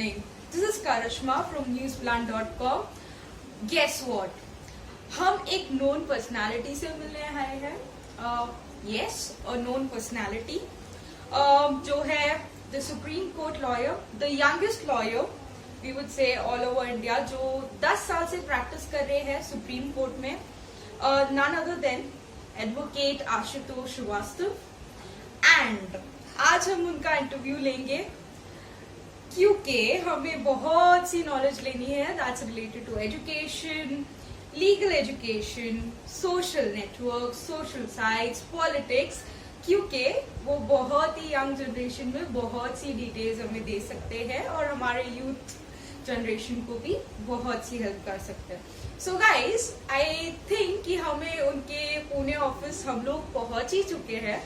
morning. This is Karishma from newsplan.com. Guess what? हम एक known personality से मिलने आए हैं. Yes, a known personality. जो है the Supreme Court lawyer, the youngest lawyer, we would say all over India, जो 10 साल से प्रैक्टिस कर रहे हैं सुप्रीम कोर्ट में. None other than advocate Ashutosh Srivastava. And आज हम उनका इंटरव्यू लेंगे क्योंकि हमें बहुत सी नॉलेज लेनी है that's related to education, legal education, social network, social sites, politics, क्योंकि वो बहुत ही यंग जनरेशन में बहुत सी डिटेल्स हमें दे सकते हैं और हमारे यूथ जनरेशन को भी बहुत सी हेल्प कर सकते हैं. सो गाइज, आई थिंक कि हमें उनके पुणे ऑफिस हम लोग पहुंच ही चुके हैं.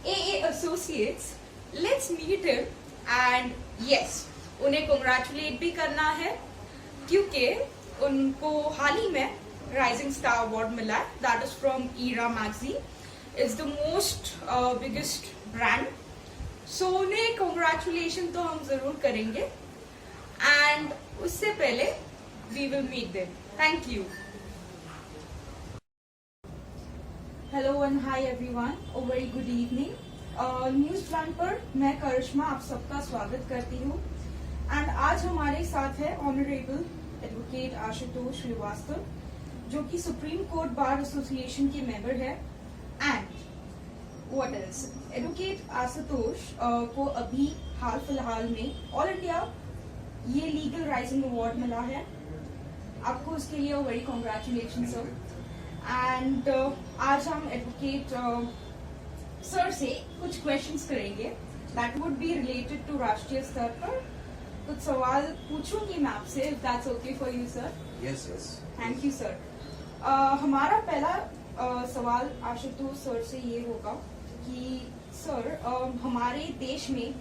AA Associates, let's meet him and yes, उन्हें congratulate भी करना है क्योंकि उनको हाल ही में राइजिंग स्टार अवार्ड मिला है. That is from Era magazine. It's the most biggest brand. So उन्हें congratulation तो हम जरूर करेंगे एंड उससे पहले we will meet them. Thank you. Hello and hi everyone, a very good evening. News plan पर मैं करिश्मा आप सबका स्वागत करती हूँ. एंड आज हमारे साथ है ऑनरेबल एडवोकेट आशुतोष श्रीवास्तव, जो कि सुप्रीम कोर्ट बार एसोसिएशन के मेंबर है. And what else, advocate Ashutosh को अभी हाल फिलहाल में ऑल इंडिया ये लीगल राइजिंग अवार्ड मिला है. आपको उसके लिए वेरी कॉन्ग्रेचुलेशन सर. एंड आज हम एडवोकेट सर से कुछ क्वेश्चंस करेंगे that would be related to राष्ट्रीय स्तर पर. कुछ सवाल पूछूंगी मैं आपसे, if that's okay for you sir. Yes yes, thank you sir. हमारा पहला सवाल आशुतोष सर से ये होगा कि सर हमारे देश में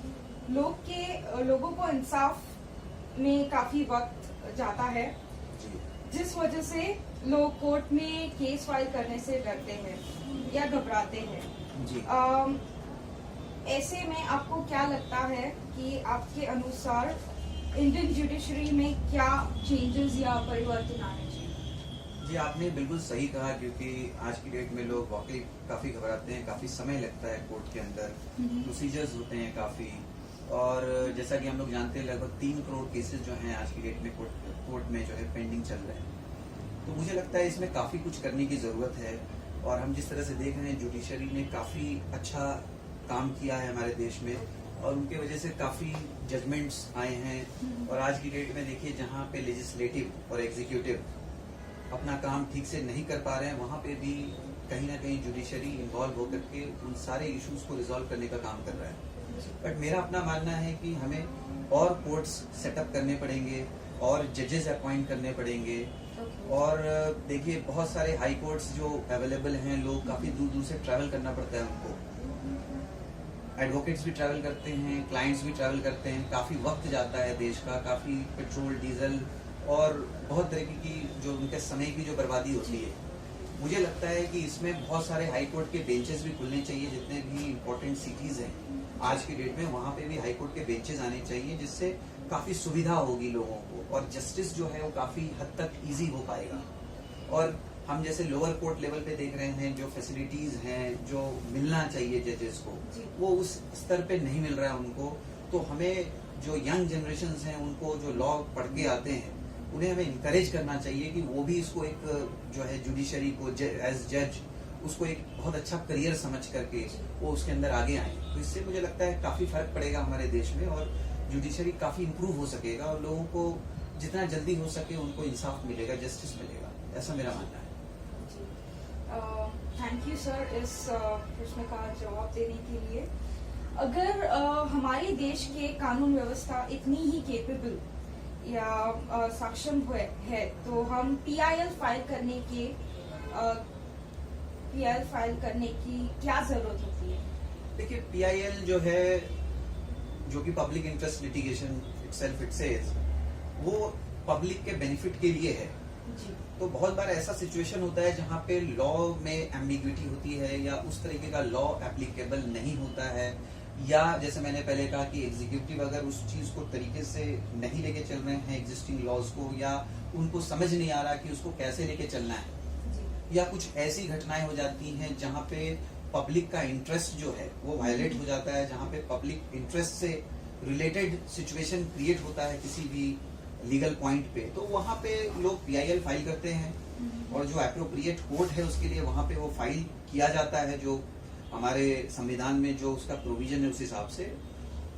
लोगों को इंसाफ में काफी वक्त जाता है, जिस वजह से लोग कोर्ट में केस फाइल करने से डरते हैं या घबराते हैं. ऐसे में आपको क्या लगता है कि आपके अनुसार इंडियन जुडिशरी में क्या चेंजेस या परिवर्तन आने चाहिए? जी, आपने बिल्कुल सही कहा, क्योंकि आज की डेट में लोग वाकई काफी घबराते हैं. काफी समय लगता है कोर्ट के अंदर, प्रोसीजर्स होते हैं काफी. और जैसा कि हम लोग जानते हैं लगभग 3 करोड़ केसेस जो हैं आज की डेट में कोर्ट में जो है पेंडिंग चल रहे हैं. तो मुझे लगता है इसमें काफी कुछ करने की जरूरत है. और हम जिस तरह से देख रहे हैं, जुडिशरी ने काफी अच्छा काम किया है हमारे देश में और उनके वजह से काफी जजमेंट्स आए हैं. और आज की डेट में देखिए, जहां पे लेजिस्लेटिव और एग्जीक्यूटिव अपना काम ठीक से नहीं कर पा रहे हैं, वहां पे भी कहीं ना कहीं जुडिशरी इन्वॉल्व होकर के उन सारे इश्यूज को रिजॉल्व करने का काम कर रहा है. बट मेरा अपना मानना है कि हमें और कोर्ट्स सेटअप करने पड़ेंगे और जजेस अपॉइंट करने पड़ेंगे. और देखिए, बहुत सारे हाई कोर्ट्स जो अवेलेबल हैं, लोग काफी दूर दूर से ट्रैवल करना पड़ता है उनको. एडवोकेट्स भी ट्रैवल करते हैं, क्लाइंट्स भी ट्रैवल करते हैं. काफी वक्त जाता है देश का, काफी पेट्रोल डीजल और बहुत तरीके की जो उनके समय की जो बर्बादी होती है. मुझे लगता है कि इसमें बहुत सारे हाई कोर्ट के बेंचेस भी खुलने चाहिए. जितने भी इम्पोर्टेंट सिटीज हैं आज की डेट में, वहां पे भी हाई कोर्ट के बेंचेस आने चाहिए, जिससे काफी सुविधा होगी लोगों को और जस्टिस जो है वो काफी हद तक इजी हो पाएगा. और हम जैसे लोअर कोर्ट लेवल पे देख रहे हैं, जो फैसिलिटीज हैं जो मिलना चाहिए जजेस को, वो उस स्तर पे नहीं मिल रहा है उनको. तो हमें जो यंग जनरेशन हैं, उनको जो लॉ पढ़ के आते हैं, उन्हें हमें इनकरेज करना चाहिए कि वो भी इसको एक जो है जुडिशरी को एज जज उसको एक बहुत अच्छा करियर समझ करके वो उसके अंदर आगे आए. तो इससे मुझे लगता है काफी फर्क पड़ेगा हमारे देश में और जुडिशरी काफी इम्प्रूव हो सकेगा और लोगों को जितना जल्दी हो सके उनको इंसाफ मिलेगा, जस्टिस मिलेगा. ऐसा मेरा मानना है. थैंक यू सर इस प्रश्न का जवाब देने के लिए. अगर हमारे देश के कानून व्यवस्था इतनी ही केपेबल या सक्षम है तो हम PIL फाइल करने की क्या जरूरत होती है? देखिए, PIL जो है, जो कि public interest litigation itself it says, वो पब्लिक के बेनिफिट के लिए है. तो बहुत बार ऐसा सिचुएशन होता है जहाँ पे लॉ में एम्बिग्विटी होती है या उस तरीके का लॉ एप्लीकेबल नहीं होता है या जैसे मैंने पहले कहा कि एग्जीक्यूटिव अगर उस चीज को तरीके से नहीं लेके चल रहे हैं एग्जिस्टिंग लॉज को, या उनको समझ नहीं आ रहा कि उसको कैसे लेके चलना है, या कुछ ऐसी घटनाएं हो जाती हैं जहां पे पब्लिक का इंटरेस्ट जो है वो वायलेट हो जाता है, जहां पे पब्लिक इंटरेस्ट से रिलेटेड सिचुएशन क्रिएट होता है किसी भी लीगल पॉइंट पे, तो वहां पे लोग PIL फाइल करते हैं और जो एप्रोप्रिएट कोर्ट है उसके लिए वहां पे वो फाइल किया जाता है, जो हमारे संविधान में जो उसका प्रोविजन है उस हिसाब से।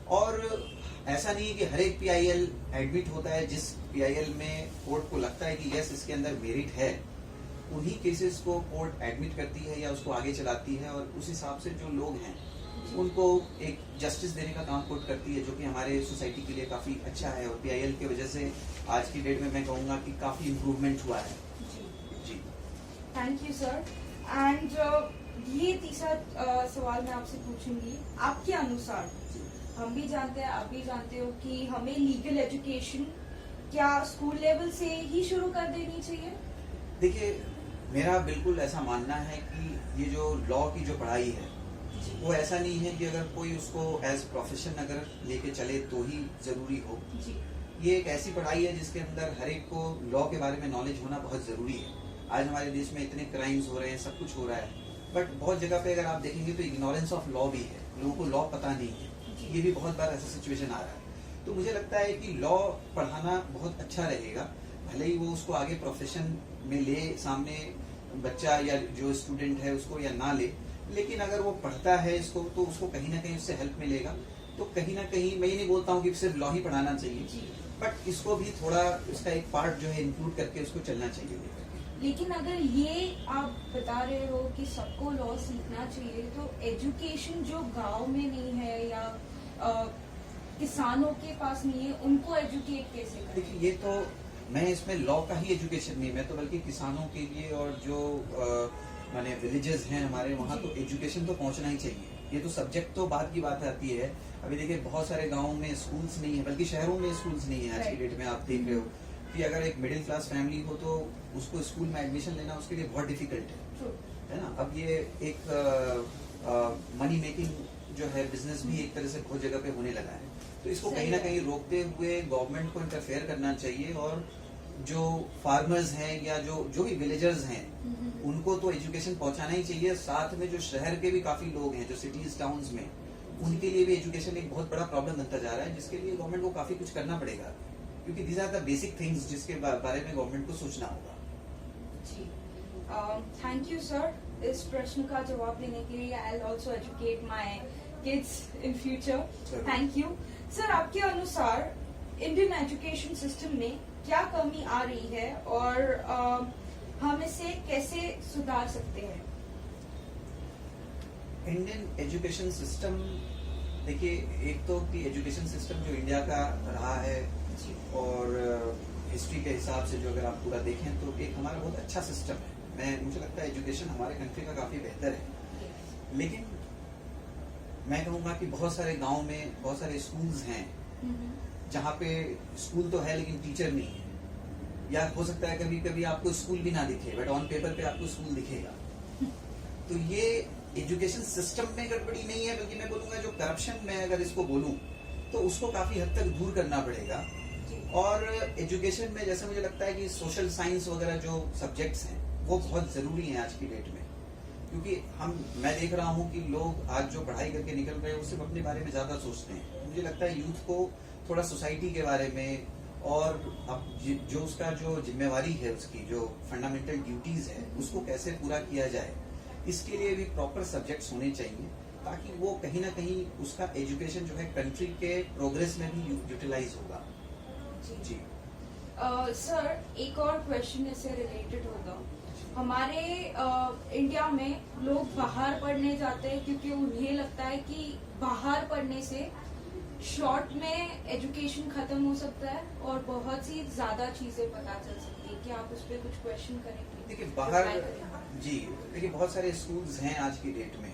और ऐसा नहीं है कि हर एक PIL एडमिट होता है, जिस PIL में कोर्ट को लगता है कि यस इसके अंदर मेरिट है, उन्हीं केसेस को कोर्ट एडमिट करती है या उसको आगे चलाती है, और उस हिसाब से जो लोग हैं उनको एक जस्टिस देने का काम कोर्ट करती है, जो कि हमारे सोसाइटी के लिए काफी अच्छा है। और PIL की वजह से आज की डेट में मैं कहूँगा कि काफी इम्प्रूवमेंट हुआ है। जी थैंक यू सर। एंड ये तीसरा सवाल मैं आपसे पूछूंगी, आपके अनुसार हम भी जानते हैं, आप भी जानते हो कि हमें लीगल एजुकेशन क्या स्कूल लेवल से ही शुरू कर देनी चाहिए? देखिए, मेरा बिल्कुल ऐसा मानना है कि ये जो लॉ की जो पढ़ाई है वो ऐसा नहीं है कि अगर कोई उसको एज प्रोफेशन अगर लेके चले तो ही जरूरी हो। जी। ये एक ऐसी पढ़ाई है जिसके अंदर हर एक को लॉ के बारे में नॉलेज होना बहुत जरूरी है। आज हमारे देश में इतने क्राइम्स हो रहे हैं, सब कुछ हो रहा है, बट बहुत जगह पे अगर आप देखेंगे तो इग्नोरेंस ऑफ लॉ भी है, लोगों को लॉ पता नहीं है। ये भी बहुत बार ऐसा सिचुएशन आ रहा है। तो मुझे लगता है कि लॉ पढ़ाना बहुत अच्छा रहेगा, भले ही वो उसको आगे प्रोफेशन में ले, सामने बच्चा या जो स्टूडेंट है उसको या ना ले, लेकिन अगर वो पढ़ता है इसको तो उसको कहीं ना कहीं उससे हेल्प मिलेगा। तो कहीं ना कहीं मैं ये नहीं बोलता हूँ कि सिर्फ लॉ ही पढ़ाना चाहिए, बट इसको भी थोड़ा इसका एक पार्ट जो है इंक्लूड करके उसको चलना चाहिए। लेकिन अगर ये आप बता रहे हो कि सबको लॉ सीखना चाहिए, तो एजुकेशन जो गांव में नहीं है या किसानों के पास नहीं है, उनको एजुकेट कैसे करें? देखिए, ये तो मैं इसमें लॉ का ही एजुकेशन नहीं, मैं तो बल्कि किसानों के लिए और जो माने विलेजेस हैं हमारे, वहाँ तो एजुकेशन तो पहुँचना ही चाहिए। ये तो सब्जेक्ट तो बाद की बात आती है। अभी देखिए, बहुत सारे गाँव में स्कूल्स नहीं है, बल्कि शहरों में स्कूल्स नहीं है। आज की डेट में आप देख रहे हो कि अगर एक मिडिल क्लास फैमिली हो तो उसको स्कूल में एडमिशन लेना उसके लिए बहुत डिफिकल्ट है ना। अब ये एक मनी मेकिंग जो है बिजनेस भी एक तरह से बहुत जगह पे होने लगा है, तो इसको कहीं ना कहीं रोकते हुए गवर्नमेंट को इंटरफेयर करना चाहिए, और जो फार्मर्स हैं या जो भी विलेजर्स हैं उनको तो एजुकेशन पहुंचाना ही चाहिए। साथ में जो शहर के भी काफी लोग हैं, जो सिटीज टाउन्स में, उनके लिए भी एजुकेशन एक बहुत बड़ा प्रॉब्लम बनता जा रहा है, जिसके लिए गवर्नमेंट को काफी कुछ करना पड़ेगा, क्योंकि these are the basic things जिसके बारे में गवर्नमेंट को सोचना होगा। जी, थैंक यू सर इस प्रश्न का जवाब देने के लिए। I will also educate my kids in future. Thank you sir. आपके अनुसार इंडियन एजुकेशन सिस्टम में क्या कमी आ रही है और हम इसे कैसे सुधार सकते हैं? इंडियन एजुकेशन सिस्टम, देखिए, एक तो कि एजुकेशन सिस्टम जो इंडिया का रहा है और हिस्ट्री के हिसाब से जो अगर आप पूरा देखें तो एक हमारा बहुत अच्छा सिस्टम है। मुझे लगता है एजुकेशन हमारे कंट्री का काफी बेहतर है, लेकिन मैं कहूँगा कि बहुत सारे गांव में बहुत सारे स्कूल्स हैं जहाँ पे स्कूल तो है लेकिन टीचर नहीं है, या हो सकता है कभी कभी आपको स्कूल भी ना दिखे, बट ऑन पेपर पे आपको स्कूल दिखेगा। तो ये एजुकेशन सिस्टम में गड़बड़ी नहीं है, बल्कि मैं बोलूंगा जो करप्शन में अगर इसको बोलूं तो उसको काफी हद तक दूर करना पड़ेगा। और एजुकेशन में जैसे मुझे लगता है कि सोशल साइंस वगैरह जो सब्जेक्ट्स हैं वो बहुत जरूरी हैं आज की डेट में, क्योंकि मैं देख रहा हूँ कि लोग आज जो पढ़ाई करके निकल रहे हैं वो सिर्फ अपने बारे में ज्यादा सोचते हैं। मुझे लगता है यूथ को थोड़ा सोसाइटी के बारे में और अब जो उसका जो जिम्मेवारी है, उसकी जो फंडामेंटल ड्यूटीज है, उसको कैसे पूरा किया जाए, इसके लिए भी प्रॉपर सब्जेक्ट्स होने चाहिए, ताकि वो कहीं ना कहीं उसका एजुकेशन जो है कंट्री के प्रोग्रेस में भी यूटिलाइज होगा। जी सर, एक और क्वेश्चन इससे रिलेटेड होगा। हमारे इंडिया में लोग बाहर पढ़ने जाते हैं क्योंकि उन्हें लगता है कि बाहर पढ़ने से शॉर्ट में एजुकेशन खत्म हो सकता है और बहुत सी ज्यादा चीजें पता चल सकती है। क्या आप उस पर कुछ क्वेश्चन करेंगे? देखिए, बाहर जी देखिए, बहुत सारे स्कूल्स हैं आज की डेट में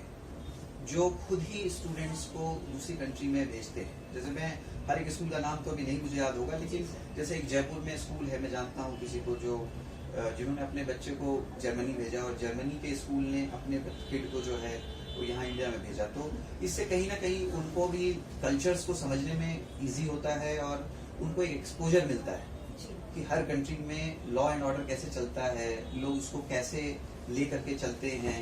जो खुद ही स्टूडेंट्स को दूसरी कंट्री में भेजते हैं। जैसे मैं हर एक स्कूल का नाम तो अभी नहीं मुझे याद होगा, लेकिन जैसे एक जयपुर में स्कूल है, मैं जानता हूँ किसी को जिन्होंने अपने बच्चे को जर्मनी भेजा, और जर्मनी के स्कूल ने अपने किड को जो है तो यहाँ इंडिया में भेजा। तो इससे कहीं ना कहीं उनको भी कल्चर्स को समझने में इजी होता है और उनको एक एक्सपोजर मिलता है जी कि हर कंट्री में लॉ एंड ऑर्डर कैसे चलता है, लोग उसको कैसे ले करके चलते हैं,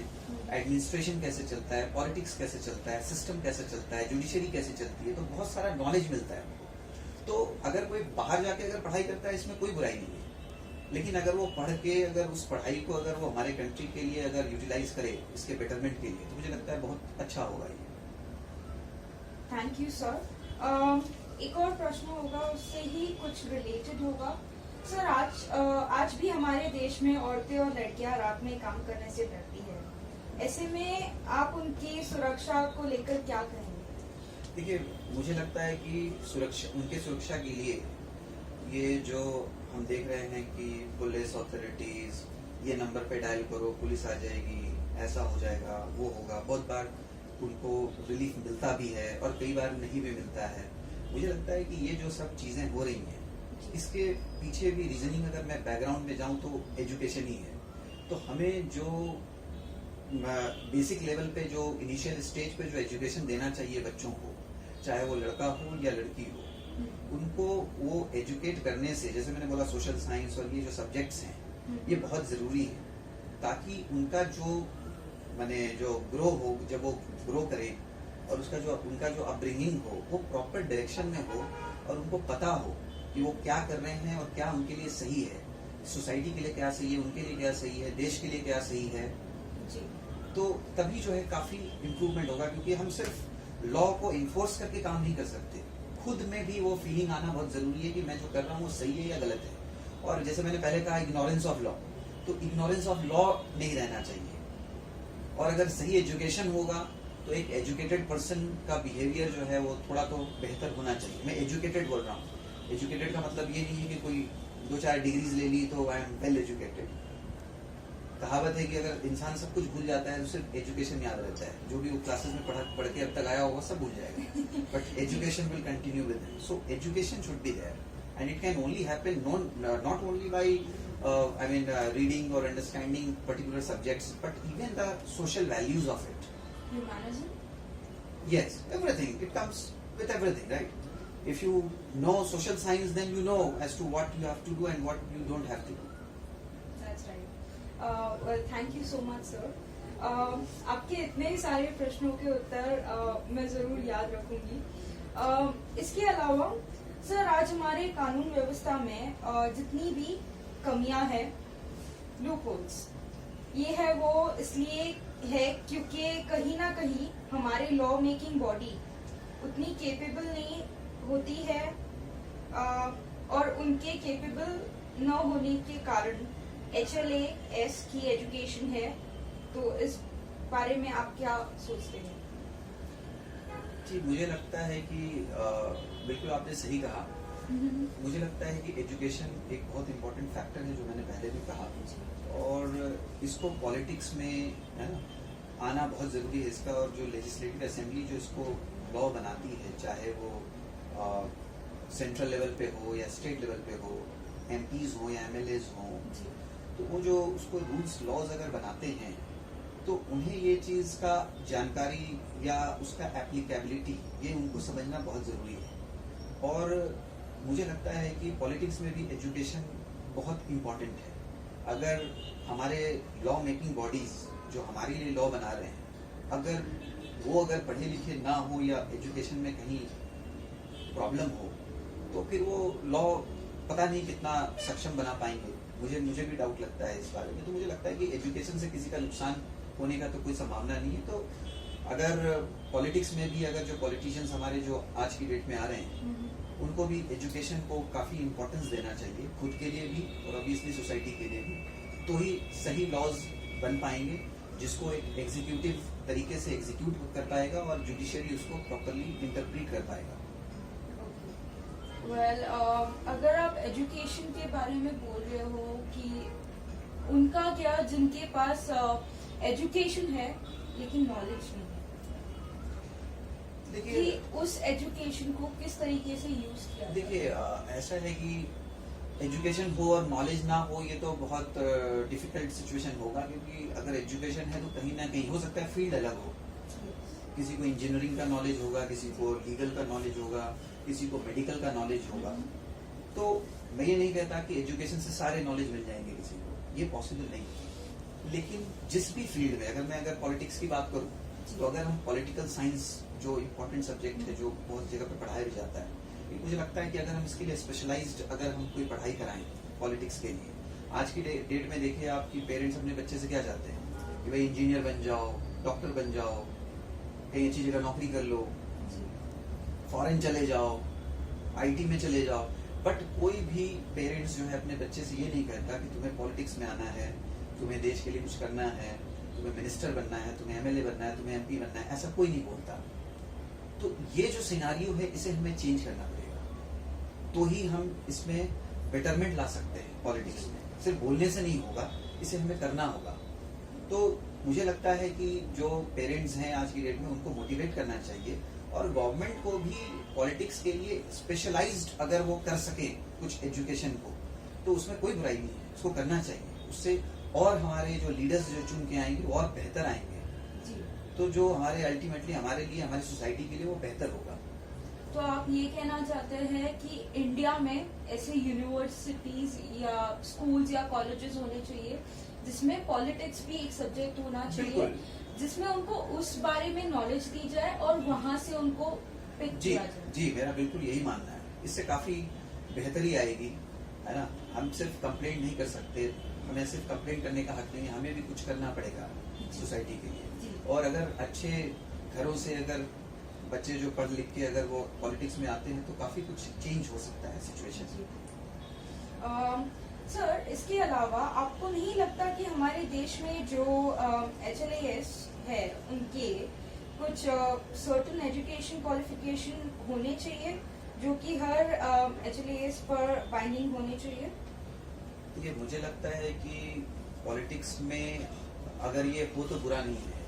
एडमिनिस्ट्रेशन कैसे चलता है, पॉलिटिक्स कैसे चलता है, सिस्टम कैसे चलता है, जुडिशरी कैसे चलती है। तो बहुत सारा नॉलेज मिलता है उनको। तो अगर कोई बाहर जाके अगर पढ़ाई करता है इसमें कोई बुराई नहीं है, लेकिन अगर वो पढ़ के अगर उस पढ़ाई को अगर वो हमारे कंट्री के लिए अगर यूटिलाइज करे इसके बेटरमेंट के लिए, तो मुझे लगता है बहुत अच्छा होगा ये। Thank you sir. एक और प्रश्न होगा, उससे ही कुछ रिलेटेड होगा। सर, आज भी हमारे देश में औरतें और लड़कियां रात में काम करने से डरती है। ऐसे में आप उनकी सुरक्षा को लेकर क्या कहेंगे? देखिए, मुझे लगता है कि उनके सुरक्षा के लिए ये जो हम देख रहे हैं कि पुलिस अथॉरिटीज ये नंबर पे डायल करो, पुलिस आ जाएगी, ऐसा हो जाएगा, वो होगा, बहुत बार उनको रिलीफ मिलता भी है और कई बार नहीं भी मिलता है। मुझे लगता है कि ये जो सब चीजें हो रही हैं, इसके पीछे भी रीजनिंग अगर मैं बैकग्राउंड में जाऊं तो एजुकेशन ही है। तो हमें जो बेसिक लेवल पे जो इनिशियल स्टेज पे जो एजुकेशन देना चाहिए बच्चों को, चाहे वो लड़का हो या लड़की हो, उनको वो एजुकेट करने से, जैसे मैंने बोला सोशल साइंस और ये जो सब्जेक्ट्स हैं ये बहुत जरूरी है, ताकि उनका जो जो ग्रो हो, जब वो ग्रो करे और उनका जो अपब्रिंगिंग हो वो प्रॉपर डायरेक्शन में हो और उनको पता हो कि वो क्या कर रहे हैं और क्या उनके लिए सही है, सोसाइटी के लिए क्या सही है, उनके लिए क्या सही है, देश के लिए क्या सही है। जी तो तभी जो है काफी इम्प्रूवमेंट होगा, क्योंकि हम सिर्फ लॉ को इन्फोर्स करके काम नहीं कर सकते, खुद में भी वो फीलिंग आना बहुत जरूरी है कि मैं जो कर रहा हूँ वो सही है या गलत है। और जैसे मैंने पहले कहा इग्नोरेंस ऑफ लॉ, तो इग्नोरेंस ऑफ लॉ नहीं रहना चाहिए। और अगर सही एजुकेशन होगा तो एक एजुकेटेड पर्सन का बिहेवियर जो है वो थोड़ा तो बेहतर होना चाहिए। मैं एजुकेटेड बोल रहा हूँ, एजुकेटेड का मतलब ये नहीं है कि कोई 2-4 डिग्रीज ले ली तो आई एम वेल एजुकेटेड। कहावत है कि अगर इंसान सब कुछ भूल जाता है तो सिर्फ एजुकेशन याद रहता है, जो भी वो क्लासेस में पढ़ के अब तक आया होगा सब भूल जाएगा, but education will continue with him. So education should be there and it can only happen not only by reading or understanding particular subjects, but even the social values of it. Humanism? Yes, everything. It comes with everything, right? If you know social science, then you know as to what you have to do and what you don't have to do. That's right. Well, thank you so much, sir. आपके इतने सारे प्रश्नों के उत्तर मैं जरूर याद रखूंगी। इसके अलावा सर, आज हमारे कानून व्यवस्था में जितनी भी कमियां हैं, लूपहोल्स, ये है वो इसलिए है क्योंकि कहीं ना कहीं हमारे लॉ मेकिंग बॉडी उतनी केपेबल नहीं होती है, और उनके केपेबल न होने के कारण HLAS की एजुकेशन है। तो इस बारे में आप क्या सोचते हैं? जी, मुझे लगता है कि बिल्कुल आपने सही कहा। मुझे लगता है कि एजुकेशन एक बहुत इम्पोर्टेंट फैक्टर है, जो मैंने पहले भी कहा, और इसको पॉलिटिक्स में है ना आना बहुत ज़रूरी है इसका। और जो लेजिस्लेटिव असेंबली जो इसको लॉ बनाती है, चाहे वो सेंट्रल लेवल पे हो या स्टेट लेवल पे हो, MPs हो या MLAs हो, तो वो जो उसको रूल्स लॉज अगर बनाते हैं तो उन्हें ये चीज़ का जानकारी या उसका एप्लीकेबिलिटी ये उनको समझना बहुत ज़रूरी है। और मुझे लगता है कि पॉलिटिक्स में भी एजुकेशन बहुत इम्पोर्टेंट है। अगर हमारे लॉ मेकिंग बॉडीज जो हमारे लिए लॉ बना रहे हैं, अगर पढ़े लिखे ना हो या एजुकेशन में कहीं प्रॉब्लम हो, तो फिर वो लॉ पता नहीं कितना सक्षम बना पाएंगे। मुझे भी डाउट लगता है इस बारे में। तो मुझे लगता है कि एजुकेशन से किसी का नुकसान होने का तो कोई संभावना नहीं है। तो अगर पॉलिटिक्स में भी अगर जो पॉलिटिशियंस हमारे जो आज की डेट में आ रहे हैं, उनको भी एजुकेशन को काफी इम्पोर्टेंस देना चाहिए, खुद के लिए भी और ऑब्वियसली सोसाइटी के लिए भी। तो ही सही लॉज बन पाएंगे जिसको एक एग्जीक्यूटिव तरीके से एग्जीक्यूट कर पाएगा और जुडिशरी उसको प्रॉपरली इंटरप्रीट कर पाएगा। वेल, अगर आप एजुकेशन के बारे में बोल रहे हो कि उनका क्या, जिनके पास एजुकेशन है लेकिन नॉलेज नहीं है, देखिए कि उस एजुकेशन को किस तरीके से यूज किया जाए? देखिए ऐसा है कि एजुकेशन हो और नॉलेज ना हो, ये तो बहुत डिफिकल्ट सिचुएशन होगा। क्योंकि अगर एजुकेशन है तो कहीं ना कहीं हो सकता है फील्ड अलग हो, किसी को इंजीनियरिंग का नॉलेज होगा, किसी को लीगल का नॉलेज होगा, किसी को मेडिकल का नॉलेज होगा। तो मैं ये नहीं कहता कि एजुकेशन से सारे नॉलेज मिल जाएंगे किसी को, ये पॉसिबल नहीं है। लेकिन जिस भी फील्ड में, अगर पॉलिटिक्स की बात करूं, तो अगर हम पॉलिटिकल साइंस जो इम्पोर्टेंट सब्जेक्ट है, जो बहुत जगह पे पढ़ाया भी जाता है, मुझे लगता है कि अगर हम इसके लिए स्पेशलाइज्ड अगर हम कोई पढ़ाई कराएं पॉलिटिक्स के लिए, आज की डेट में देखिए आपकी पेरेंट्स अपने बच्चे से क्या चाहते हैं कि भाई इंजीनियर बन जाओ, डॉक्टर बन जाओ, कहीं अच्छी जगह नौकरी कर लो, फॉरेन चले जाओ, आईटी में चले जाओ। बट कोई भी पेरेंट्स जो है अपने बच्चे से ये नहीं कहता कि तुम्हें पॉलिटिक्स में आना है, तुम्हें देश के लिए कुछ करना है, तुम्हें मिनिस्टर बनना है, तुम्हें एमएलए बनना है, तुम्हें एमपी बनना है, ऐसा कोई नहीं बोलता। तो ये जो सिनारियो है इसे हमें चेंज करना पड़ेगा, तो ही हम इसमें बेटरमेंट ला सकते हैं। पॉलिटिक्स में सिर्फ बोलने से नहीं होगा, इसे हमें करना होगा। तो मुझे लगता है कि जो पेरेंट्स हैं आज की डेट में, उनको मोटिवेट करना चाहिए, और गवर्नमेंट को भी पॉलिटिक्स के लिए स्पेशलाइज्ड अगर वो कर सके कुछ एजुकेशन को, तो उसमें कोई बुराई नहीं है, उसको करना चाहिए। उससे और हमारे जो लीडर्स जो चुन के आएंगे वो और बेहतर आएंगे, तो जो हमारे अल्टीमेटली हमारे लिए, हमारी सोसाइटी के लिए वो बेहतर होगा। तो आप ये कहना चाहते हैं कि इंडिया में ऐसे यूनिवर्सिटीज या स्कूल्स या कॉलेजेस होने चाहिए जिसमें पॉलिटिक्स भी एक सब्जेक्ट होना चाहिए, जिसमें उनको उस बारे में नॉलेज दी जाए और वहां से उनको पिक किया जाए। जी, मेरा बिल्कुल यही मानना है। इससे काफी बेहतरी आएगी, है ना। हम सिर्फ कंप्लेंट नहीं कर सकते, हमें सिर्फ कंप्लेंट करने का हक नहीं है, हमें भी कुछ करना पड़ेगा सोसाइटी के लिए। और अगर अच्छे घरों से अगर बच्चे जो पढ़ लिख के अगर वो पॉलिटिक्स में आते हैं, तो काफी कुछ चेंज हो सकता है सिचुएशन। सर, इसके अलावा आपको नहीं लगता कि हमारे देश में जो HLAS है, उनके कुछ सर्टेन एजुकेशन क्वालिफिकेशन होने चाहिए जो कि हर HLAS पर बाइंडिंग होनी चाहिए? ये मुझे लगता है कि पॉलिटिक्स में अगर ये हो तो बुरा नहीं है।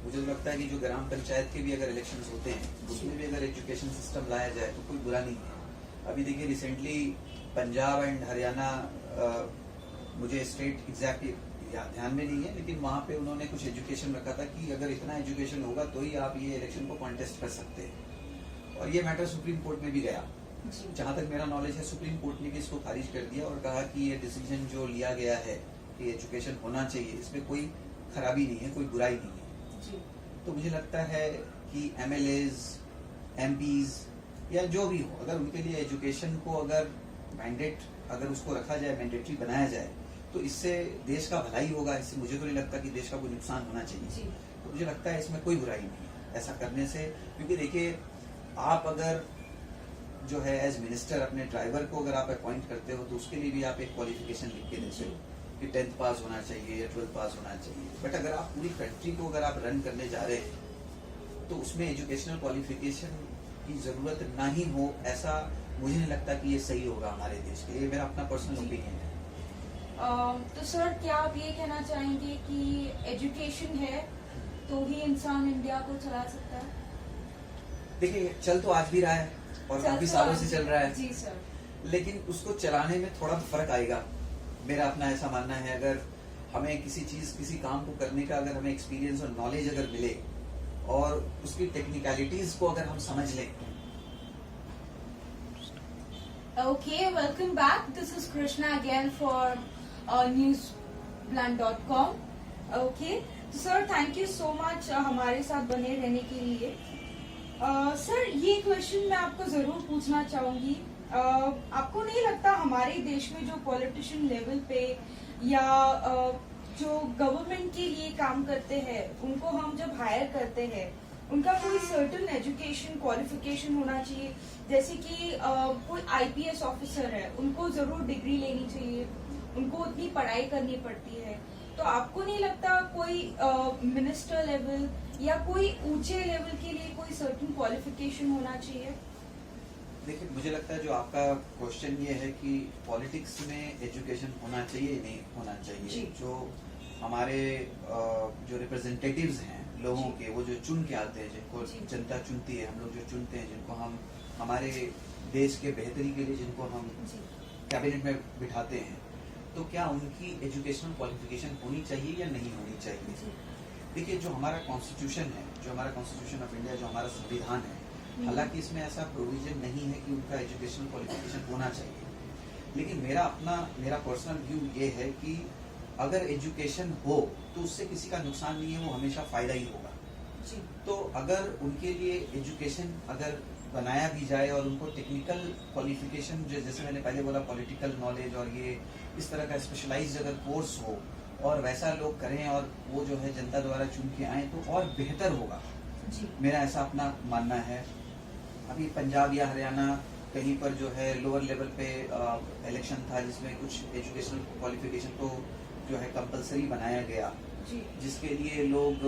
मुझे लगता है कि जो ग्राम पंचायत के भी अगर इलेक्शंस होते हैं, उसमें भी अगर एजुकेशन सिस्टम लाया जाए तो कोई बुरा नहीं है। अभी देखिए रिसेंटली पंजाब एंड हरियाणा, मुझे स्टेट एग्जैक्टली ध्यान में नहीं है, लेकिन वहां पे उन्होंने कुछ एजुकेशन रखा था कि अगर इतना एजुकेशन होगा तो ही आप ये इलेक्शन को कॉन्टेस्ट कर सकते हैं। और ये मैटर सुप्रीम कोर्ट में भी गया। जहां तक मेरा नॉलेज है, सुप्रीम कोर्ट ने भी इसको खारिज कर दिया और कहा कि ये डिसीजन जो लिया गया है कि एजुकेशन होना चाहिए, इसमें कोई खराबी नहीं है, कोई बुराई नहीं है। तो मुझे लगता है कि MLAs, MPs या जो भी हो, अगर उनके लिए एजुकेशन को अगर मैंडेट अगर उसको रखा जाए, मैंडेटरी बनाया जाए, तो इससे देश का भलाई होगा। इससे मुझे तो नहीं लगता कि देश का कोई नुकसान होना चाहिए। तो मुझे लगता है इसमें कोई बुराई नहीं है ऐसा करने से, क्योंकि देखिए आप अगर जो है एज मिनिस्टर अपने ड्राइवर को अगर आप अपॉइंट करते हो, तो उसके लिए भी आप एक क्वालिफिकेशन लिख के देते हो कि 10th पास होना चाहिए या 12th पास होना चाहिए। बट अगर आप पूरी कंट्री को अगर आप रन करने जा रहे हैं, तो उसमें एजुकेशनल क्वालिफिकेशन की जरूरत ना ही हो, ऐसा मुझे नहीं लगता कि ये सही होगा हमारे देश के लिए। मेरा अपना पर्सनल ओपिनियन है। तो सर, क्या आप ये कहना चाहेंगे कि एजुकेशन है तो ही इंसान इंडिया को चला सकता है? देखिए, चल तो आज भी रहा है और काफी सालों से चल रहा है। जी सर। लेकिन उसको चलाने में थोड़ा तो फर्क आएगा, मेरा अपना ऐसा मानना है। अगर हमें किसी काम को करने का अगर हमें एक्सपीरियंस और नॉलेज अगर मिले और उसकी टेक्निकलिटीज को अगर हम समझ लें। Okay, welcome back. This is Krishna again for newsplan.com. Okay, sir, thank you so much हमारे साथ बने रहने के लिए। सर, ये क्वेश्चन मैं आपको जरूर पूछना चाहूंगी। आपको नहीं लगता हमारे देश में जो पॉलिटिशियन लेवल पे या जो गवर्नमेंट के लिए काम करते हैं, उनको हम जब हायर करते हैं, उनका कोई सर्टेन एजुकेशन क्वालिफिकेशन होना चाहिए? जैसे कि कोई IPS ऑफिसर है, उनको जरूर डिग्री लेनी चाहिए, उनको उतनी पढ़ाई करनी पड़ती है। तो आपको नहीं लगता कोई मिनिस्टर लेवल या कोई ऊंचे लेवल के लिए कोई सर्टेन क्वालिफिकेशन होना चाहिए? देखिए, मुझे लगता है जो आपका क्वेश्चन ये है कि पॉलिटिक्स में एजुकेशन होना चाहिए नहीं होना चाहिए। जो हमारे जो रिप्रेजेंटेटिव्स हैं लोगों के, वो जो चुन के आते हैं, जिनको जनता चुनती है, हम लोग जो चुनते हैं, जिनको हम हमारे देश के बेहतरी के लिए जिनको हम कैबिनेट में बिठाते हैं, तो क्या उनकी एजुकेशनल क्वालिफिकेशन होनी चाहिए या नहीं होनी चाहिए? देखिए, जो हमारा कॉन्स्टिट्यूशन है, जो हमारा कॉन्स्टिट्यूशन ऑफ इंडिया, जो हमारा संविधान है, हालांकि इसमें ऐसा प्रोविजन नहीं है कि उनका एजुकेशनल क्वालिफिकेशन होना चाहिए, लेकिन मेरा पर्सनल व्यू ये है कि अगर एजुकेशन हो तो उससे किसी का नुकसान नहीं है, वो हमेशा फायदा ही होगा। जी। तो अगर उनके लिए एजुकेशन अगर बनाया भी जाए और उनको टेक्निकल क्वालिफिकेशन, जैसे मैंने पहले बोला, पॉलिटिकल नॉलेज और ये इस तरह का स्पेशलाइज्ड अगर कोर्स हो और वैसा लोग करें और वो जो है जनता द्वारा चुन के आए तो और बेहतर होगा। जी। मेरा ऐसा अपना मानना है। अभी पंजाब या हरियाणा कहीं पर जो है लोअर लेवल पे इलेक्शन था जिसमें कुछ एजुकेशनल क्वालिफिकेशन को जो है कंपलसरी बनाया गया, जी। जिसके लिए लोग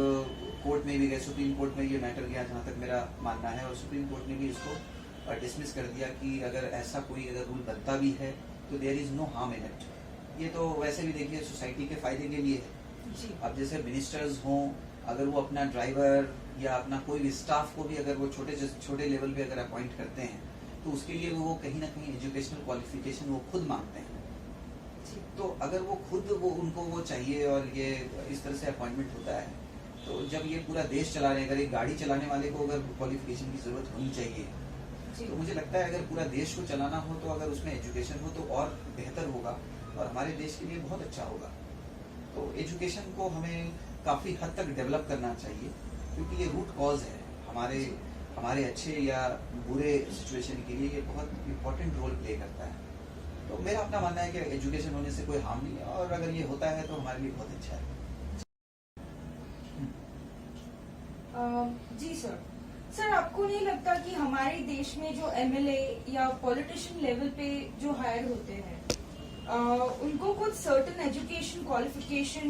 कोर्ट में भी गए, सुप्रीम कोर्ट में ये मैटर गया जहाँ तक मेरा मानना है, और सुप्रीम कोर्ट ने भी इसको डिसमिस कर दिया कि अगर ऐसा कोई अगर रूल बनता भी है तो there is no harm in it. ये तो वैसे भी देखिए सोसाइटी के फायदे के लिए है। जी। अब जैसे मिनिस्टर्स हों, अगर वो अपना ड्राइवर या अपना कोई भी स्टाफ को भी अगर वो छोटे लेवल पे अगर अपॉइंट करते हैं तो उसके लिए वो कहीं ना कहीं एजुकेशनल क्वालिफिकेशन वो खुद मांगते हैं। जी। तो अगर वो खुद उनको वो चाहिए और ये इस तरह से अपॉइंटमेंट होता है, तो जब ये पूरा देश चला रहे हैं, अगर एक गाड़ी चलाने वाले को अगर क्वालिफिकेशन की जरूरत होनी चाहिए, जी। तो मुझे लगता है अगर पूरा देश को चलाना हो तो अगर उसमें एजुकेशन हो तो और बेहतर होगा और हमारे देश के लिए बहुत अच्छा होगा। तो एजुकेशन को हमें काफी हद तक डेवलप करना चाहिए, क्योंकि ये रूट कॉज है हमारे अच्छे या बुरे सिचुएशन के लिए, ये बहुत इम्पोर्टेंट रोल प्ले करता है। तो मेरा अपना मानना है कि एजुकेशन होने से कोई हार्म नहीं है, और अगर ये होता है तो हमारे लिए बहुत अच्छा है। जी सर। सर, आपको नहीं लगता कि हमारे देश में जो एमएलए या पॉलिटिशियन लेवल पे जो हायर होते हैं उनको कुछ सर्टेन एजुकेशन क्वालिफिकेशन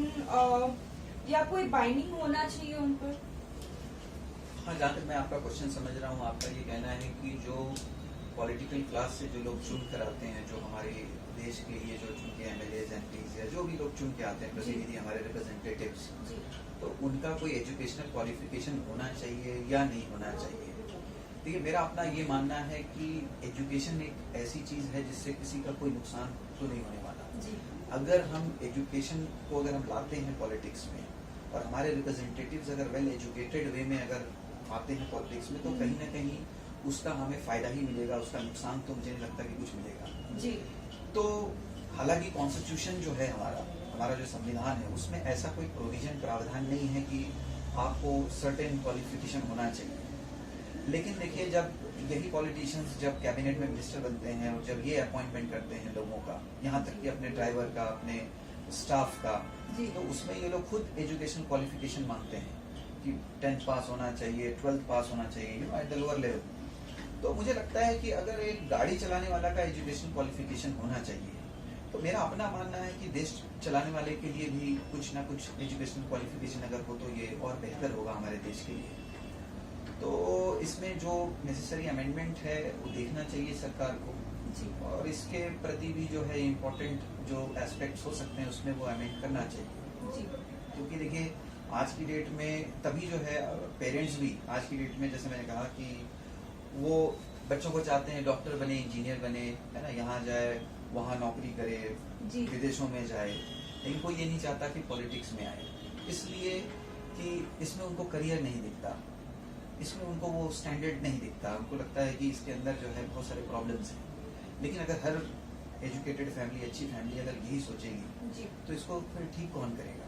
या कोई बाइंडिंग होना चाहिए उन पर? हाँ, जहाँ तक मैं आपका क्वेश्चन समझ रहा हूँ, आपका ये कहना है कि जो पॉलिटिकल क्लास से जो लोग चुन कर आते हैं, जो हमारे देश के लिए जो चुन के एमएलए एमपीज या जो भी लोग चुन के आते हैं, प्रतिनिधि हमारे रिप्रेजेंटेटिव्स, तो उनका कोई एजुकेशनल क्वालिफिकेशन होना चाहिए या नहीं होना चाहिए? देखिए, मेरा अपना ये मानना है कि एजुकेशन एक ऐसी चीज है जिससे किसी का कोई नुकसान तो नहीं होने वाला। जी। अगर हम एजुकेशन को अगर हम लाते हैं पॉलिटिक्स में और हमारे रिप्रेजेंटेटिव्स अगर वेल एजुकेटेड वे में अगर आते हैं पॉलिटिक्स में, तो कहीं ना कहीं उसका हमें फायदा ही मिलेगा, उसका नुकसान तो मुझे नहीं लगता कि कुछ मिलेगा। जी। तो हालांकि कॉन्स्टिट्यूशन जो है हमारा जो संविधान है, उसमें ऐसा कोई प्रोविजन प्रावधान नहीं है कि आपको सर्टेन क्वालिफिकेशन होना चाहिए। लेकिन देखिए, जब यही पॉलिटिशियंस जब कैबिनेट में मिनिस्टर बनते हैं और जब ये अपॉइंटमेंट करते हैं लोगों का, यहाँ तक कि अपने ड्राइवर का, अपने स्टाफ का, तो उसमें ये लोग खुद एजुकेशन क्वालिफिकेशन मांगते हैं कि 10th पास होना चाहिए, 12th पास होना चाहिए, एट द लोअर लेवल। तो मुझे लगता है कि अगर एक गाड़ी चलाने वाला का एजुकेशन क्वालिफिकेशन होना चाहिए, तो मेरा अपना मानना है कि देश चलाने वाले के लिए भी कुछ ना कुछ एजुकेशन क्वालिफिकेशन अगर हो तो ये और बेहतर होगा हमारे देश के लिए। तो इसमें जो नेसेसरी अमेंडमेंट है वो देखना चाहिए सरकार को, और इसके प्रति भी जो है इम्पोर्टेंट जो एस्पेक्ट्स हो सकते हैं उसमें वो अमेंड करना चाहिए। क्योंकि देखिए, आज की डेट में तभी जो है पेरेंट्स भी आज की डेट में, जैसे मैंने कहा कि वो बच्चों को चाहते हैं डॉक्टर बने, इंजीनियर बने, है ना, यहाँ जाए, वहाँ नौकरी करे, विदेशों में जाए, लेकिन कोई ये नहीं चाहता कि पॉलिटिक्स में आए, इसलिए कि इसमें उनको करियर नहीं दिखता, इसमें उनको वो स्टैंडर्ड नहीं दिखता। उनको लगता है कि इसके अंदर जो है बहुत सारे प्रॉब्लम्स हैं। लेकिन अगर हर एजुकेटेड फैमिली, अच्छी फैमिली अगर यही सोचेगी तो इसको फिर ठीक कौन करेगा?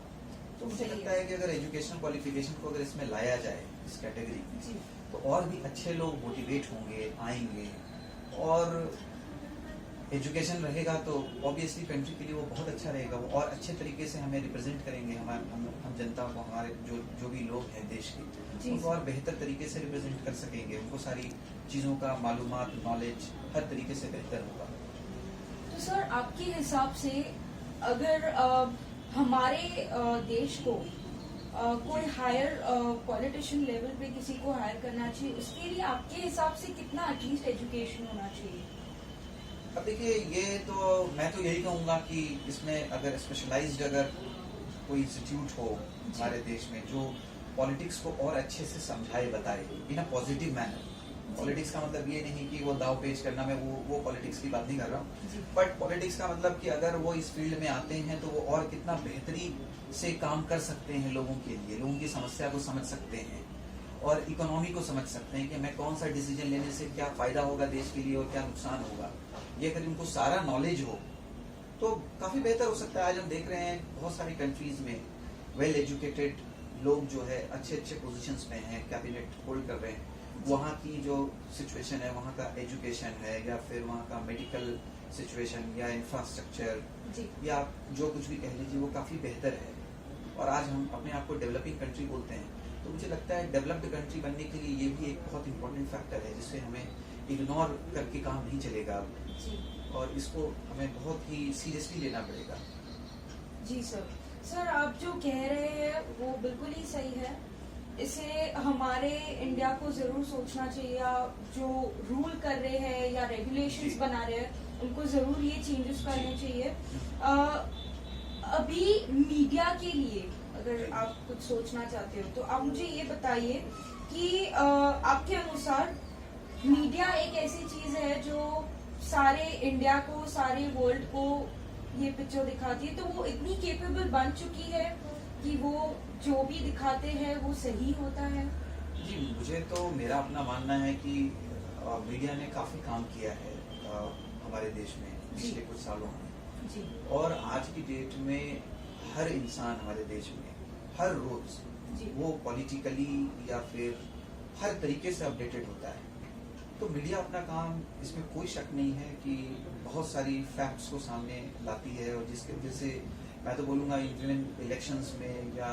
तो मुझे लगता है कि अगर एजुकेशनल क्वालिफिकेशन को अगर इसमें लाया जाए, इस कैटेगरी में, तो और भी अच्छे लोग मोटिवेट होंगे, आएंगे, और एजुकेशन रहेगा तो ऑब्वियसली कंट्री के लिए वो बहुत अच्छा रहेगा। वो और अच्छे तरीके से हमें रिप्रेजेंट करेंगे, हम जनता को, हमारे जो भी लोग हैं देश के, उनको और बेहतर तरीके से रिप्रेजेंट कर सकेंगे। उनको सारी चीज़ों का मालूमात, नॉलेज हर तरीके से बेहतर होगा। तो सर, आपके हिसाब से अगर हमारे देश को कोई हायर पॉलिटिशियन लेवल पे किसी को हायर करना चाहिए, उसके लिए आपके हिसाब से कितना एटलीस्ट एजुकेशन होना चाहिए? अब देखिए, ये तो मैं तो यही कहूँगा कि इसमें अगर स्पेशलाइज्ड अगर कोई इंस्टीट्यूट हो हमारे देश में जो पॉलिटिक्स को और अच्छे से समझाए, बताए इन अ पॉजिटिव मैनर। पॉलिटिक्स का मतलब ये नहीं कि वो दाव पेच करना, मैं वो पॉलिटिक्स की बात नहीं कर रहा हूँ, बट पॉलिटिक्स का मतलब कि अगर वो इस फील्ड में आते हैं तो वो और कितना बेहतरी से काम कर सकते हैं लोगों के लिए, लोगों की समस्या को समझ सकते हैं और इकोनॉमी को समझ सकते हैं कि मैं कौन सा डिसीजन लेने से क्या फायदा होगा देश के लिए और क्या नुकसान होगा। ये अगर उनको सारा नॉलेज हो तो काफी बेहतर हो सकता है। आज हम देख रहे हैं बहुत सारी कंट्रीज में वेल एजुकेटेड लोग जो है अच्छे अच्छे पोजीशंस में हैं, कैबिनेट होल्ड कर रहे हैं। वहाँ की जो सिचुएशन है, वहाँ का एजुकेशन है या फिर वहाँ का मेडिकल सिचुएशन या इंफ्रास्ट्रक्चर या जो कुछ भी कह लीजिए, वो काफी बेहतर है। और आज हम अपने आप को डेवलपिंग कंट्री बोलते हैं, तो मुझे लगता है डेवलप्ड कंट्री बनने के लिए ये भी एक बहुत इंपॉर्टेंट फैक्टर है जिससे हमें इग्नोर करके काम नहीं चलेगा और इसको हमें बहुत ही सीरियसली लेना पड़ेगा। जी सर, आप जो कह रहे हैं वो बिल्कुल ही सही है। इसे हमारे इंडिया को जरूर सोचना चाहिए, या जो रूल कर रहे हैं या रेगुलेशंस बना रहे हैं उनको जरूर ये चेंजेस करने चाहिए। अभी मीडिया के लिए अगर आप कुछ सोचना चाहते हो तो आप मुझे ये बताइए कि आपके अनुसार मीडिया एक ऐसी चीज है जो सारे इंडिया को, सारे वर्ल्ड को ये पिक्चर दिखाती है, तो वो इतनी केपेबल बन चुकी है कि वो जो भी दिखाते हैं वो सही होता है? जी, मुझे तो मेरा अपना मानना है कि मीडिया ने काफी काम किया है हमारे देश में पिछले कुछ सालों में जी। और आज की डेट में हर इंसान हमारे देश में हर रोज जी। वो पॉलिटिकली या फिर हर तरीके से अपडेटेड होता है। तो मीडिया अपना काम, इसमें कोई शक नहीं है कि बहुत सारी फैक्ट्स को सामने लाती है और जिसकी वजह से मैं तो बोलूँगा इवन इलेक्शंस में या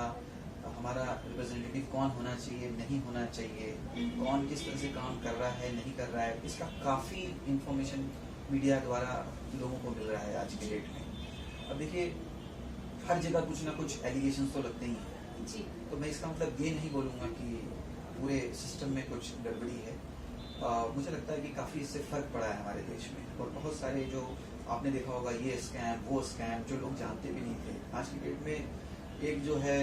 हमारा रिप्रेजेंटेटिव कौन होना चाहिए, नहीं होना चाहिए, कौन किस तरह से काम कर रहा है, नहीं कर रहा है, इसका काफ़ी इंफॉर्मेशन मीडिया द्वारा लोगों को मिल रहा है आज की डेट में। अब देखिए, हर जगह कुछ ना कुछ एलिगेशन तो लगते ही हैं जी। तो मैं इसका मतलब ये नहीं बोलूँगा कि पूरे सिस्टम में कुछ गड़बड़ी है। मुझे लगता है कि काफ़ी इससे फ़र्क पड़ा है हमारे देश में और बहुत सारे जो आपने देखा होगा ये स्कैम वो स्कैम जो लोग जानते भी नहीं थे, आज की डेट में एक जो है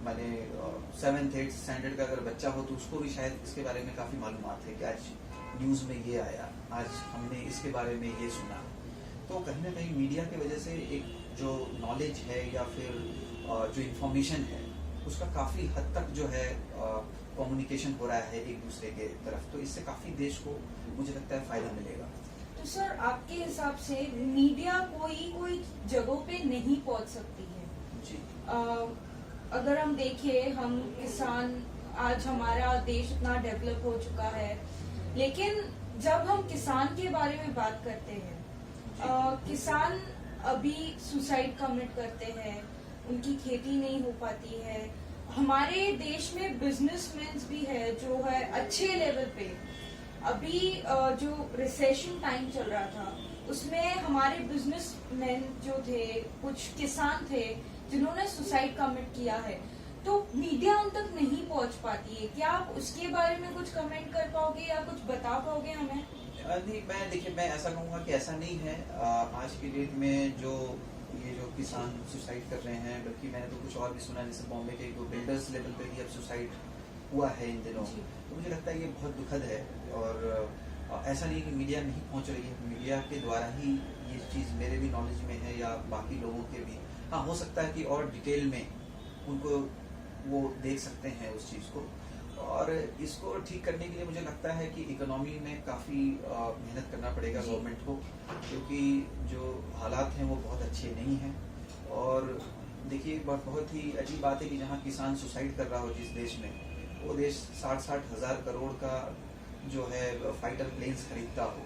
मैंने 7th 8th स्टैंडर्ड का अगर बच्चा हो तो उसको भी शायद इसके बारे में काफ़ी मालूमात है कि आज न्यूज़ में ये आया, आज हमने इसके बारे में ये सुना। तो कहीं ना कहीं मीडिया की वजह से एक जो नॉलेज है या फिर जो इंफॉर्मेशन है उसका काफ़ी हद तक जो है कम्युनिकेशन हो रहा है एक दूसरे के तरफ, तो इससे काफ़ी देश को मुझे लगता है फ़ायदा मिलेगा। तो सर, आपके हिसाब से मीडिया कोई जगहों पे नहीं पहुंच सकती है? जी। अगर हम देखें, हम किसान, आज हमारा देश इतना डेवलप हो चुका है, लेकिन जब हम किसान के बारे में बात करते हैं, किसान अभी सुसाइड कमिट करते हैं, उनकी खेती नहीं हो पाती है। हमारे देश में बिजनेसमैन भी है जो है अच्छे लेवल पे। अभी जो रिसेशन टाइम चल रहा था उसमें हमारे बिजनेसमैन जो थे, कुछ किसान थे जिन्होंने सुसाइड कमिट किया है, तो मीडिया उन तक नहीं पहुंच पाती है। क्या आप उसके बारे में कुछ कमेंट कर पाओगे या कुछ बता पाओगे हमें? नहीं, मैं ऐसा कहूँगा कि ऐसा नहीं है। आज की डेट में जो किसान सुसाइड कर रहे हैं, बल्कि मैंने तो कुछ और भी सुना, जैसे बॉम्बे के जो बिल्डर्स लेवल पे भी अब सुसाइड हुआ है इन दिनों, तो मुझे लगता है ये बहुत दुखद है। और ऐसा नहीं कि मीडिया नहीं पहुंच रही है, मीडिया के द्वारा ही ये चीज़ मेरे भी नॉलेज में है या बाकी लोगों के भी। हाँ, हो सकता है कि और डिटेल में उनको वो देख सकते हैं उस चीज़ को, और इसको ठीक करने के लिए मुझे लगता है कि इकोनॉमी में काफ़ी मेहनत करना पड़ेगा गवर्नमेंट को, क्योंकि जो हालात हैं वो बहुत अच्छे नहीं हैं। और देखिए, बहुत ही अजीब बात है कि जहाँ किसान सुसाइड कर रहा हो जिस देश में, वो देश 60-60 हज़ार करोड़ का जो है फाइटर प्लेन्स खरीदता हो,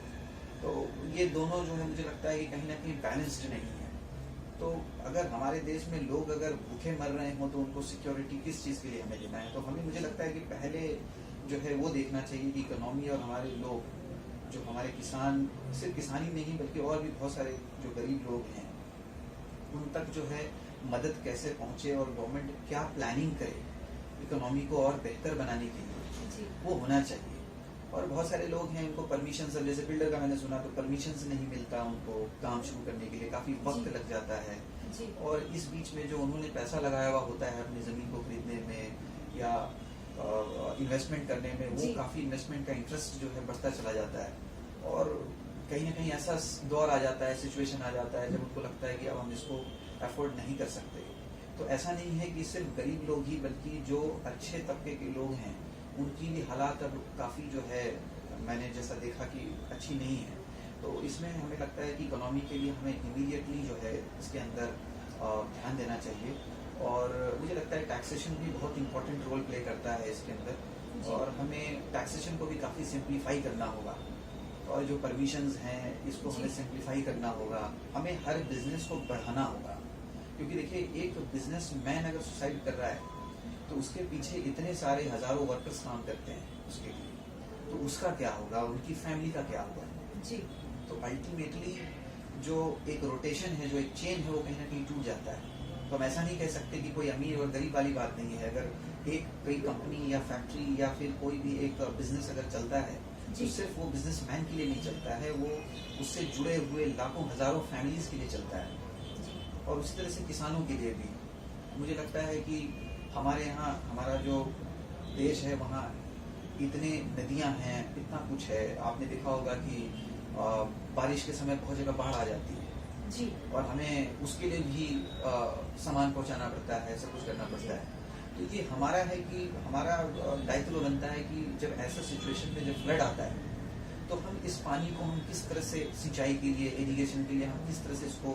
तो ये दोनों जो है मुझे लगता है कि कहीं ना कहीं बैलेंस्ड नहीं है। तो अगर हमारे देश में लोग अगर भूखे मर रहे हो तो उनको सिक्योरिटी किस चीज़ के लिए हमें देना है? तो हमें, मुझे लगता है कि पहले जो है वो देखना चाहिए कि इकोनॉमी और हमारे लोग, जो हमारे किसान, सिर्फ किसान ही नहीं बल्कि और भी बहुत सारे जो गरीब लोग हैं, उन तक जो है मदद कैसे पहुंचे और गवर्नमेंट क्या प्लानिंग करे इकोनॉमी को और बेहतर बनाने के लिए, वो होना चाहिए। और बहुत सारे लोग हैं, उनको परमिशन, सब जैसे बिल्डर का मैंने सुना, तो परमिशन नहीं मिलता उनको काम शुरू करने के लिए, काफ़ी वक्त लग जाता है। और इस बीच में जो उन्होंने पैसा लगाया हुआ होता है अपनी ज़मीन को खरीदने में या इन्वेस्टमेंट करने में, वो काफ़ी इन्वेस्टमेंट का इंटरेस्ट जो है बढ़ता चला जाता है। और कहीं ना कहीं ऐसा दौर आ जाता है, सिचुएशन आ जाता है जब उनको लगता है कि अब हम इसको अफोर्ड नहीं कर सकते। तो ऐसा नहीं है कि सिर्फ गरीब लोग ही, बल्कि जो अच्छे तबके के लोग हैं उनकी भी हालात अब काफ़ी जो है, मैंने जैसा देखा कि अच्छी नहीं है। तो इसमें हमें लगता है कि इकोनॉमी के लिए हमें इमीडिएटली जो है इसके अंदर ध्यान देना चाहिए। और मुझे लगता है टैक्सेशन भी बहुत इंपॉर्टेंट रोल प्ले करता है इसके अंदर, और हमें टैक्सेशन को भी काफ़ी सिंप्लीफाई करना होगा, और जो परमिशंस हैं इसको हमें सिंप्लीफाई करना होगा। हमें हर बिजनेस को बढ़ाना होगा, क्योंकि देखिए एक बिजनेस मैन अगर सुसाइड कर रहा है तो उसके पीछे इतने सारे हजारों वर्कर्स काम करते हैं उसके लिए, तो उसका क्या होगा, उनकी फैमिली का क्या होगा जी। तो अल्टीमेटली जो एक रोटेशन है, जो एक चेन है, वो कहीं ना कहीं टूट जाता है। तो हम ऐसा नहीं कह सकते कि कोई अमीर और गरीब वाली बात नहीं है। अगर एक कोई कंपनी या फैक्ट्री या फिर कोई भी एक बिजनेस अगर चलता है तो सिर्फ वो बिजनेसमैन के लिए नहीं चलता है, वो उससे जुड़े हुए लाखों हजारों फैमिलीज के लिए चलता है। और उसी तरह से किसानों के लिए भी मुझे लगता है कि हमारे यहाँ, हमारा जो देश है, वहाँ इतने नदियाँ हैं, इतना कुछ है। आपने देखा होगा कि बारिश के समय बहुत जगह बाढ़ आ जाती है जी, और हमें उसके लिए भी सामान पहुंचाना पड़ता है, सब कुछ करना पड़ता है। तो ये हमारा है कि हमारा दायित्व बनता है कि जब ऐसा सिचुएशन में जब फ्लड आता है तो हम इस पानी को हम किस तरह से सिंचाई के लिए, इरिगेशन के लिए हम किस तरह से इसको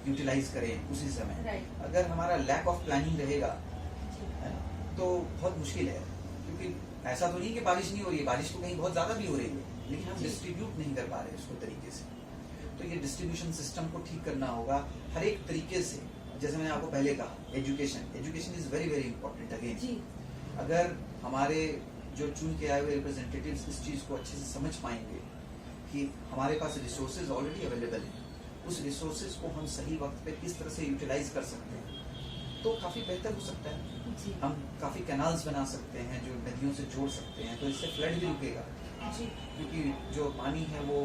यूटिलाइज करें उसी समय। अगर हमारा लैक ऑफ प्लानिंग रहेगा है ना, तो बहुत मुश्किल है। क्योंकि ऐसा तो नहीं कि बारिश नहीं हो रही है, बारिश तो कहीं बहुत ज्यादा भी हो रही है, लेकिन हम डिस्ट्रीब्यूट नहीं कर पा रहे उसको तरीके से। तो ये डिस्ट्रीब्यूशन सिस्टम को ठीक करना होगा हर एक तरीके से। जैसे मैंने आपको पहले कहा, education is very very important again. अगर हमारे जो चुन के आए हुए रिप्रेजेंटेटिव्स इस चीज को अच्छे से समझ पाएंगे कि हमारे पास रिसोर्सेज ऑलरेडी अवेलेबल हैं, उस रिसोर्सेज को हम सही वक्त पे किस तरह से यूटिलाइज कर सकते हैं, तो काफी बेहतर हो सकता है। हम काफी कैनाल्स बना सकते हैं जो नदियों से जोड़ सकते हैं, तो इससे फ्लड भी रुकेगा। क्योंकि जो पानी है वो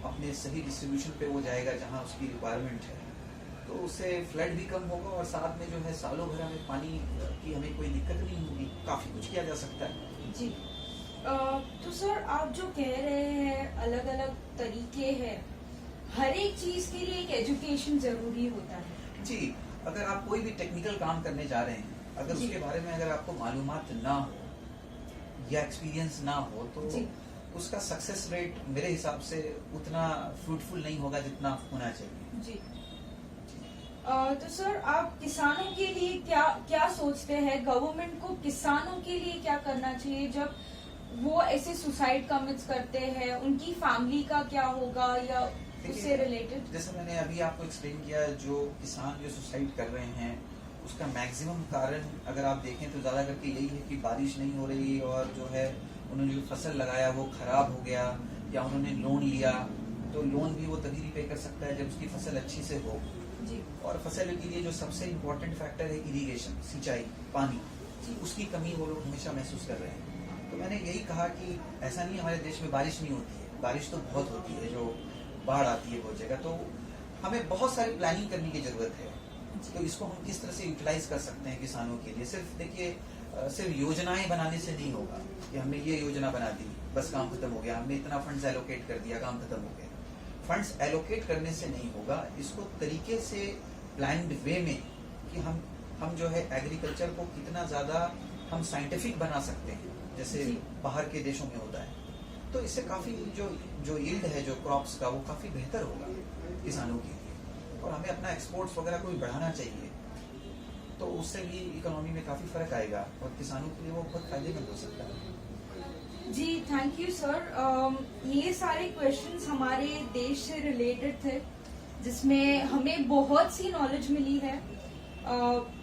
अपने सही डिस्ट्रीब्यूशन पे वो जाएगा जहाँ उसकी रिक्वायरमेंट है, तो उससे फ्लड भी कम होगा और साथ में जो है सालों भर हमें पानी की हमें कोई दिक्कत नहीं होगी। काफी कुछ किया जा सकता है जी। तो सर आप जो कह रहे हैं अलग अलग तरीके हैं, हर एक चीज के लिए एक एजुकेशन जरूरी होता है जी। अगर आप कोई भी टेक्निकल काम करने जा रहे हैं, अगर उसके बारे में अगर आपको मालूमात ना हो या एक्सपीरियंस ना हो, तो उसका सक्सेस रेट मेरे हिसाब से उतना फ्रूटफुल नहीं होगा जितना होना चाहिए जी। तो सर आप किसानों के लिए क्या सोचते हैं, गवर्नमेंट को किसानों के लिए क्या करना चाहिए जब वो ऐसे सुसाइड कमिट्स करते हैं, उनकी फैमिली का क्या होगा या उससे रिलेटेड? जैसे मैंने अभी आपको एक्सप्लेन किया, जो किसान जो सुसाइड कर रहे हैं उसका मैक्सिमम कारण अगर आप देखें तो ज्यादा करके यही है कि बारिश नहीं हो रही और जो है उन्होंने जो फसल लगाया वो खराब हो गया, या उन्होंने लोन लिया, तो लोन भी वो तभी रिपे कर सकता है जब उसकी फसल अच्छी से हो जी। और फसल के लिए जो सबसे इम्पोर्टेंट फैक्टर है इरिगेशन, सिंचाई, पानी, उसकी कमी वो लोग हमेशा महसूस कर रहे हैं। तो मैंने यही कहा कि ऐसा नहीं हमारे देश में बारिश नहीं होती है, बारिश तो बहुत होती है, जो बाढ़ आती है बहुत जगह, तो हमें बहुत सारी प्लानिंग करने की जरूरत है। तो इसको हम किस तरह से यूटिलाइज कर सकते हैं किसानों के लिए। सिर्फ देखिए, सिर्फ योजनाएं बनाने से नहीं होगा कि हमने ये योजना बना दी बस काम खत्म हो गया, हमने इतना फंड्स एलोकेट कर दिया काम खत्म हो गया। फंड्स एलोकेट करने से नहीं होगा, इसको तरीके से प्लान्ड वे में कि हम जो है एग्रीकल्चर को कितना ज्यादा हम साइंटिफिक बना सकते हैं, जैसे बाहर के देशों में होता है। तो इससे काफी जो यील्ड है जो क्रॉप्स का, वो काफी बेहतर होगा किसानों के लिए, और हमें अपना एक्सपोर्ट्स वगैरह को भी बढ़ाना चाहिए। तो उससे भी इकोनॉमी में काफी फर्क आएगा और किसानों के लिए वो बहुत फायदेमंद हो सकता है। जी, थैंक यू सर। ये सारे क्वेश्चंस हमारे देश से रिलेटेड थे, जिसमें हमें बहुत सी नॉलेज मिली है।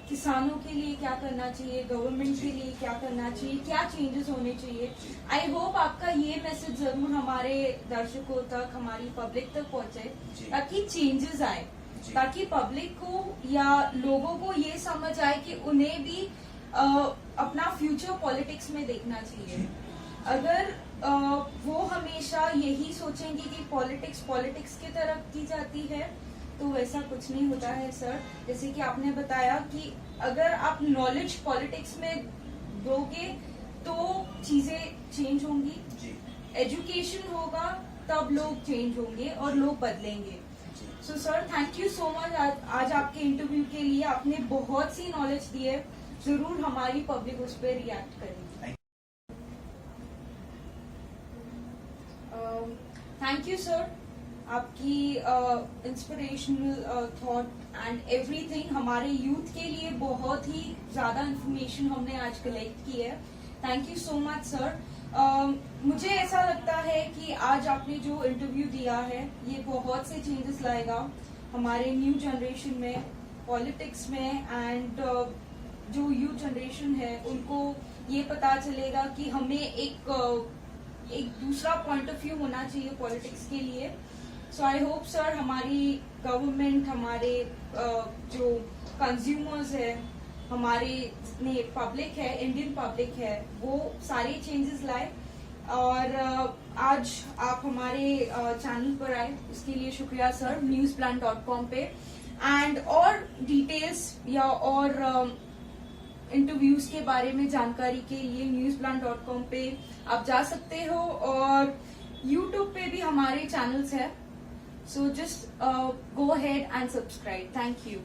किसानों के लिए क्या करना चाहिए, गवर्नमेंट के लिए क्या करना चाहिए, क्या चेंजेस होने चाहिए। आई होप आपका ये मैसेज जरूर हमारे दर्शकों तक, हमारी पब्लिक तक पहुंचे, ताकि चेंजेस आए, ताकि पब्लिक को या लोगों को ये समझ आए कि उन्हें भी अपना फ्यूचर पॉलिटिक्स में देखना चाहिए। अगर वो हमेशा यही सोचेंगे कि पॉलिटिक्स की तरफ की जाती है, तो वैसा कुछ नहीं होता है सर। जैसे कि आपने बताया कि अगर आप नॉलेज पॉलिटिक्स में दोगे तो चीजें चेंज होंगी, एजुकेशन होगा तब लोग चेंज होंगे और लोग बदलेंगे। So sir thank you so much आज आपके इंटरव्यू के लिए आपने बहुत सी नॉलेज दी है. जरूर हमारी पब्लिक उस पर रिएक्ट करेगी. Thank you sir. आपकी इंस्पिरेशनल थॉट एंड एवरीथिंग हमारे यूथ के लिए बहुत ही ज्यादा इंफॉर्मेशन हमने आज कलेक्ट की है. Thank you so much sir. मुझे ऐसा लगता है कि आज आपने जो इंटरव्यू दिया है ये बहुत से चेंजेस लाएगा हमारे न्यू जनरेशन में, पॉलिटिक्स में, एंड जो यूथ जनरेशन है उनको ये पता चलेगा कि हमें एक दूसरा पॉइंट ऑफ व्यू होना चाहिए पॉलिटिक्स के लिए. सो आई होप सर हमारी गवर्नमेंट, हमारे जो कंज्यूमर्स है, हमारे पब्लिक है, इंडियन पब्लिक है, वो सारे चेंजेस लाए. और आज आप हमारे चैनल पर आए उसके लिए शुक्रिया सर. newsplan.com पे एंड और डिटेल्स या और इंटरव्यूज के बारे में जानकारी के लिए newsplan.com पे आप जा सकते हो. और YouTube पे भी हमारे चैनल्स है. So just go ahead and subscribe. Thank you.